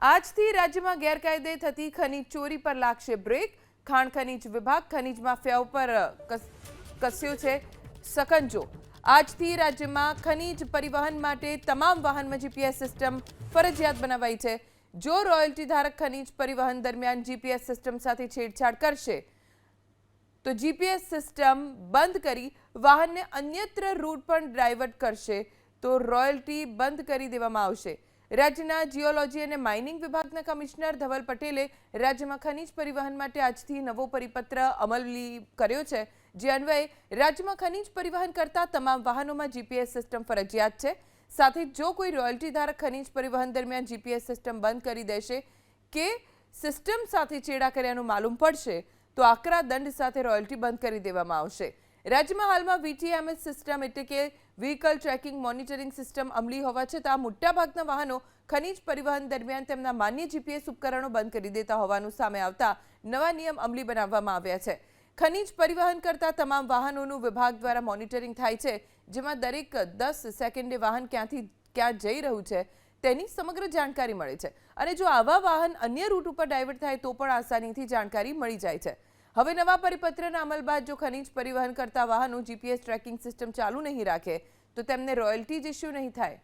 આજથી રાજ્યમાં ગેરકાયદે થતી ખનીજ ચોરી પર લાગશે બ્રેક. ખાણ ખનીજ વિભાગ ખનીજ માફિયાઓ પર કસ્યો છે સકંજો. આજથી રાજ્યમાં ખનીજ પરિવહન માટે તમામ વાહનમાં જીપીએસ સિસ્ટમ ફરજિયાત બનાવાઈ છે. જો રોયલ્ટી ધારક ખનીજ પરિવહન દરમિયાન જીપીએસ સિસ્ટમ સાથે છેડછાડ કરશે તો જીપીએસ સિસ્ટમ બંધ કરી વાહનને અન્યત્ર રૂટ પર ડાયવર્ટ કરશે તો રોયલ્ટી બંધ કરી દેવામાં આવશે. રાજ્યના જીઓલોજી અને માઇનિંગ વિભાગના કમિશનર ધવલ પટેલે રાજ્યમાં ખનીજ પરિવહન માટે આજથી નવો પરિપત્ર અમલી કર્યો છે, જે અન્વયે રાજ્યમાં ખનીજ પરિવહન કરતા તમામ વાહનોમાં જીપીએસ સિસ્ટમ ફરજિયાત છે. સાથે જો કોઈ રોયલ્ટી ધારક ખનીજ પરિવહન દરમિયાન જીપીએસ સિસ્ટમ બંધ કરી દેશે કે સિસ્ટમ સાથે ચેડા કર્યાનું માલુમ પડશે તો આકરા દંડ સાથે રોયલ્ટી બંધ કરી દેવામાં આવશે. રાજ્યમાં હાલમાં વીટીએમએસ સિસ્ટમ એટલે કે વ્હીકલ ટ્રેકિંગ મોનિટરિંગ સિસ્ટમ અમલી હોવા છતાં મોટાભાગના વાહનો ખનીજ પરિવહન દરમિયાન તેમના માન્ય જીપીએસ ઉપકરણો બંધ કરી દેતા હોવાનું સામે આવતા નવા નિયમ અમલી બનાવવામાં આવ્યા છે. ખનીજ પરિવહન કરતા તમામ વાહનોનું વિભાગ દ્વારા મોનિટરિંગ થાય છે, જેમાં દરેક 10 સેકન્ડે વાહન ક્યાંથી ક્યાં જઈ રહ્યું છે તેની સમગ્ર જાણકારી મળે છે. અને જો આવા વાહન અન્ય રૂટ ઉપર ડાયવર્ટ થાય તો પણ આસાનીથી જાણકારી મળી જાય છે. હવે નવા પરિપત્રના અમલ બાદ જો ખનીજ પરિવહન કરતા વાહનો જીપીએસ ટ્રેકિંગ સિસ્ટમ ચાલુ નહીં રાખે તો તેમને રોયલ્ટી જ ઇસ્યુ નહીં થાય.